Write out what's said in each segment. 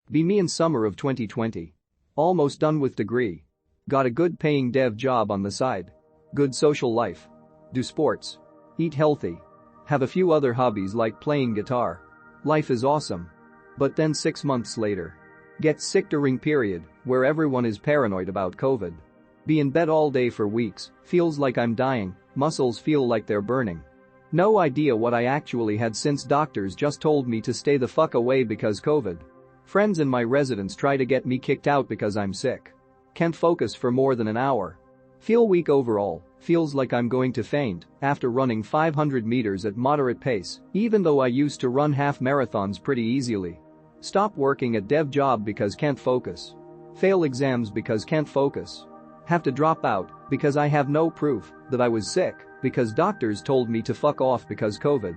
Be me in summer of 2020. Almost done with degree. Got a good paying dev job on the side. Good social life. Do sports. Eat healthy. Have a few other hobbies like playing guitar. Life is awesome. But then 6 months later. Get sick during period where everyone is paranoid about COVID. Be in bed all day for weeks, feels like I'm dying, muscles feel like they're burning. No idea what I actually had since doctors just told me to stay the fuck away because COVID. Friends in my residence try to get me kicked out because I'm sick. Can't focus for more than an hour. Feel weak overall, feels like I'm going to faint after running 500 meters at moderate pace, even though I used to run half marathons pretty easily. Stop working at dev job because can't focus. Fail exams because can't focus. Have to drop out because I have no proof that I was sick because doctors told me to fuck off because COVID.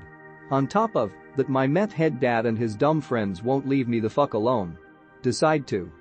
On top of that, my meth head dad and his dumb friends won't leave me the fuck alone. Decide to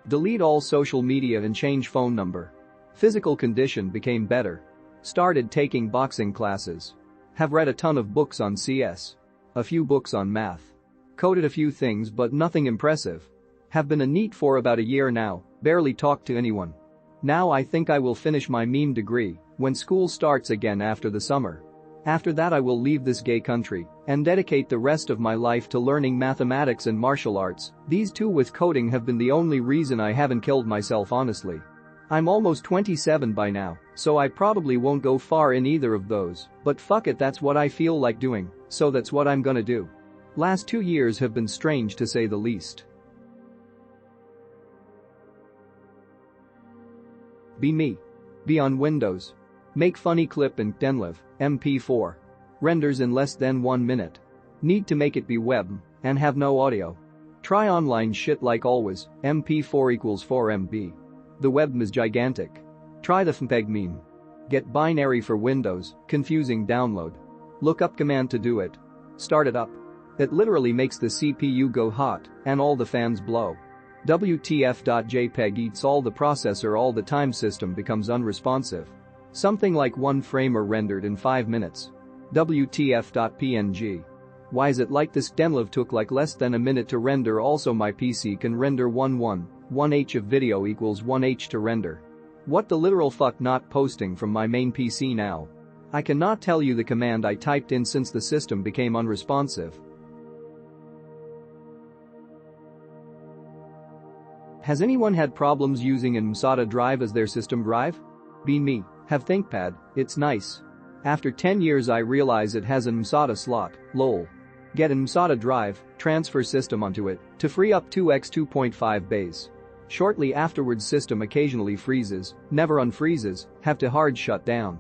delete all social media and change phone number. Physical condition became better. Started taking boxing classes. Have read a ton of books on CS. A few books on math. Coded a few things but nothing impressive. Have been a NEET for about a year now, barely talked to anyone. Now I think I will finish my meme degree when school starts again after the summer. After that I will leave this gay country and dedicate the rest of my life to learning mathematics and martial arts. These two with coding have been the only reason I haven't killed myself honestly. I'm almost 27 by now, so I probably won't go far in either of those, but fuck it, that's what I feel like doing, so that's what I'm gonna do. Last 2 years have been strange to say the least. Be me. Be on Windows. Make funny clip in Denlive, MP4. Renders in less than 1 minute. Need to make it be web and have no audio. Try online shit like always, MP4 equals 4 MB. The web is gigantic. Try the FMPEG meme. Get binary for Windows, confusing download. Look up command to do it. Start it up. It literally makes the CPU go hot and all the fans blow. WTF.jpg eats all the processor all the time, system becomes unresponsive. Something like 1 frame are rendered in 5 minutes. WTF.png. Why is it like this? Denlive took like less than a minute to render. Also my PC can render 1H of video equals 1H to render. What the literal fuck, not posting from my main PC now. I cannot tell you the command I typed in since the system became unresponsive. Has anyone had problems using an mSATA drive as their system drive? Be me. Have ThinkPad, it's nice. After 10 years I realize it has an mSATA slot, lol. Get an mSATA drive, transfer system onto it, to free up 2x 2.5 bays. Shortly afterwards system occasionally freezes, never unfreezes, have to hard shut down.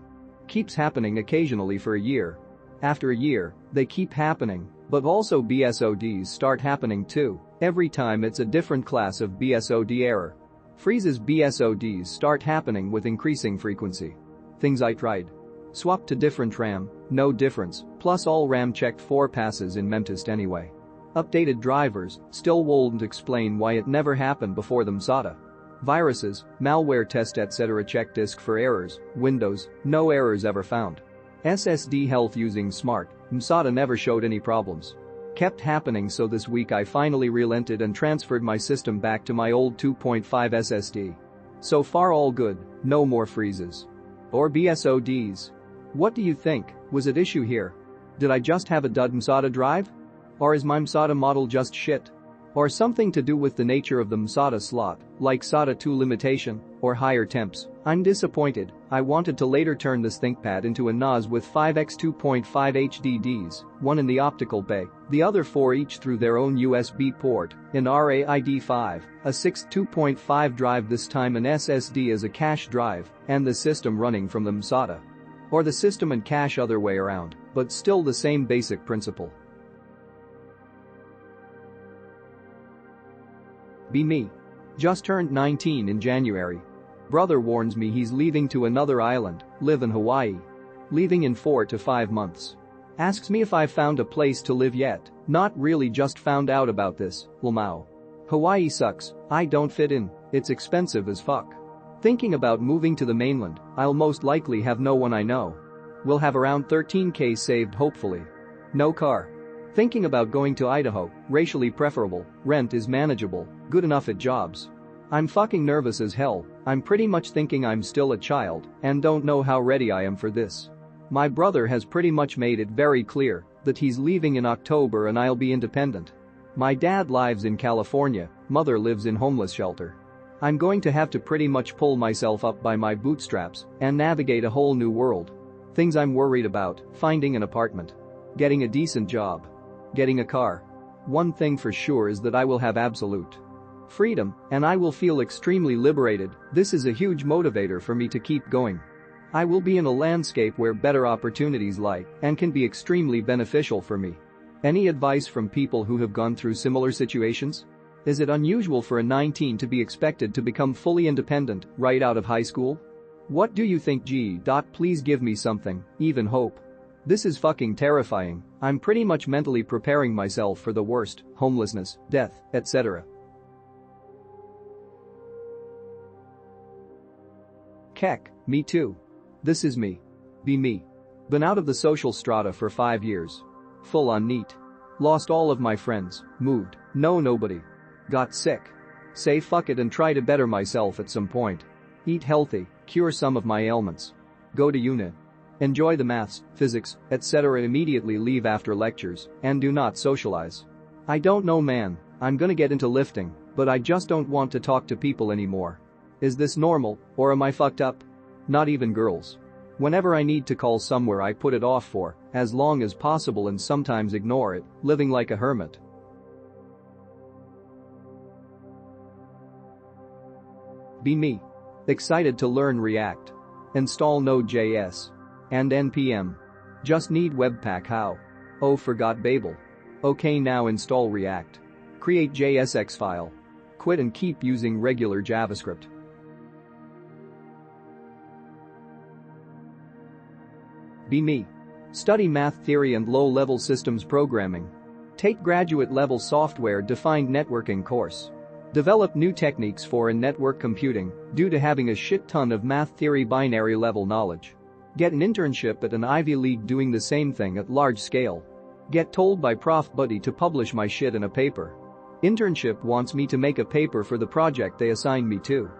Keeps happening occasionally for a year. After a year, they keep happening, but also BSODs start happening too. Every time it's a different class of BSOD error. Freezes BSODs start happening with increasing frequency. Things I tried. Swap to different RAM, no difference, plus all RAM checked 4 passes in memtest anyway. Updated drivers, still won't explain why it never happened before the mSATA. Viruses, malware test etc. Check disk for errors, Windows, no errors ever found. SSD health using smart, mSATA never showed any problems. Kept happening, so this week I finally relented and transferred my system back to my old 2.5 SSD. So far all good, no more freezes. Or BSODs. What do you think, was at issue here? Did I just have a dud mSATA drive? Or is my mSATA model just shit? Or something to do with the nature of the mSATA slot, like SATA 2 limitation, or higher temps? I'm disappointed. I wanted to later turn this ThinkPad into a NAS with 5x 2.5 HDDs, one in the optical bay, the other 4 each through their own USB port, an RAID5, a 6th 2.5 drive, this time an SSD as a cache drive, and the system running from the mSATA. Or the system and cache other way around, but still the same basic principle. Be me. Just turned 19 in January. Brother warns me he's leaving to another island, live in Hawaii. Leaving in 4 to 5 months. Asks me if I've found a place to live yet. Not really, just found out about this, lmao. Hawaii sucks, I don't fit in, it's expensive as fuck. Thinking about moving to the mainland, I'll most likely have no one I know. Will have around 13k saved hopefully. No car. Thinking about going to Idaho, racially preferable, rent is manageable, good enough at jobs. I'm fucking nervous as hell, I'm pretty much thinking I'm still a child and don't know how ready I am for this. My brother has pretty much made it very clear that he's leaving in October and I'll be independent. My dad lives in California, mother lives in homeless shelter. I'm going to have to pretty much pull myself up by my bootstraps and navigate a whole new world. Things I'm worried about: finding an apartment, getting a decent job, getting a car. One thing for sure is that I will have absolute freedom and I will feel extremely liberated. This is a huge motivator for me to keep going. I will be in a landscape where better opportunities lie and can be extremely beneficial for me. Any advice from people who have gone through similar situations? Is it unusual for a 19 to be expected to become fully independent right out of high school? What do you think? Please give me something, even hope. This is fucking terrifying. I'm pretty much mentally preparing myself for the worst: homelessness, death, etc. Keck, me too. This is me. Be me. Been out of the social strata for 5 years. Full on neat. Lost all of my friends, moved, know nobody. Got sick. Say fuck it and try to better myself at some point. Eat healthy, cure some of my ailments. Go to uni. Enjoy the maths, physics, etc. Immediately leave after lectures and do not socialize. I don't know, man, I'm gonna get into lifting, but I just don't want to talk to people anymore. Is this normal, or am I fucked up? Not even girls. Whenever I need to call somewhere I put it off for as long as possible and sometimes ignore it, living like a hermit. Be me. Excited to learn React. Install Node.js. And NPM. Just need Webpack. How? Oh, forgot Babel. Okay, now install React. Create JSX file. Quit and keep using regular JavaScript. Be me. Study math theory and low-level systems programming. Take graduate-level software-defined networking course. Develop new techniques for in-network computing due to having a shit ton of math theory binary-level knowledge. Get an internship at an Ivy League doing the same thing at large scale. Get told by Prof Buddy to publish my shit in a paper. Internship wants me to make a paper for the project they assigned me to.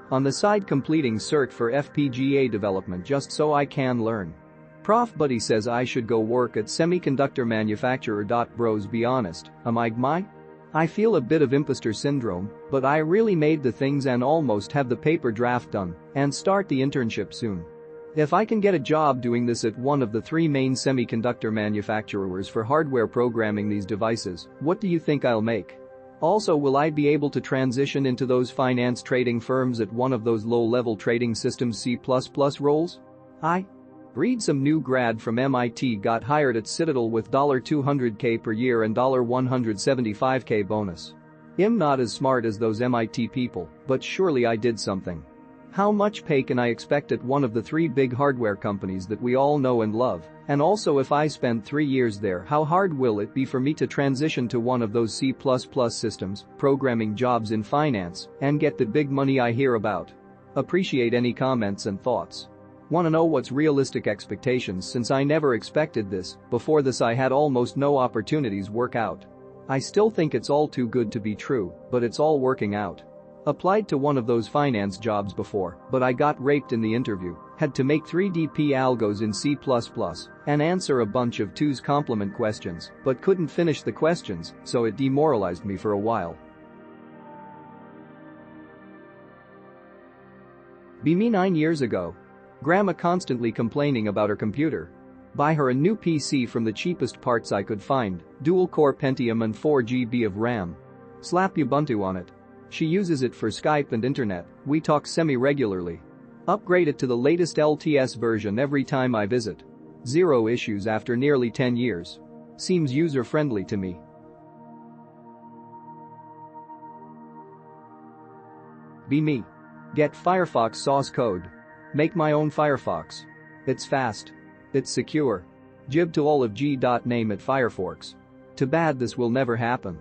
On the side, completing cert for FPGA development just so I can learn. Prof Buddy says I should go work at semiconductor manufacturer. Bros, be honest, am I? I feel a bit of imposter syndrome, but I really made the things and almost have the paper draft done and start the internship soon. If I can get a job doing this at one of the 3 main semiconductor manufacturers for hardware programming these devices, what do you think I'll make? Also, will I be able to transition into those finance trading firms at one of those low-level trading systems C++ roles? Read some new grad from MIT got hired at Citadel with $200K per year and $175K bonus. I'm not as smart as those MIT people, but surely I did something. How much pay can I expect at one of the 3 big hardware companies that we all know and love? And also, if I spend 3 years there, how hard will it be for me to transition to one of those C++ systems, programming jobs in finance, and get the big money I hear about? Appreciate any comments and thoughts. Wanna know what's realistic expectations, since I never expected this. Before this I had almost no opportunities work out. I still think it's all too good to be true, but it's all working out. Applied to one of those finance jobs before, but I got raped in the interview, had to make 3DP algos in C++ and answer a bunch of 2's complement questions, but couldn't finish the questions, so it demoralized me for a while. Be me 9 years ago. Grandma constantly complaining about her computer. Buy her a new PC from the cheapest parts I could find, dual-core Pentium and 4 GB of RAM. Slap Ubuntu on it. She uses it for Skype and internet, we talk semi-regularly. Upgrade it to the latest LTS version every time I visit. Zero issues after nearly 10 years. Seems user-friendly to me. Be me. Get Firefox source code. Make my own Firefox. It's fast. It's secure. Jib to all of G. Name it Firefox. Too bad this will never happen.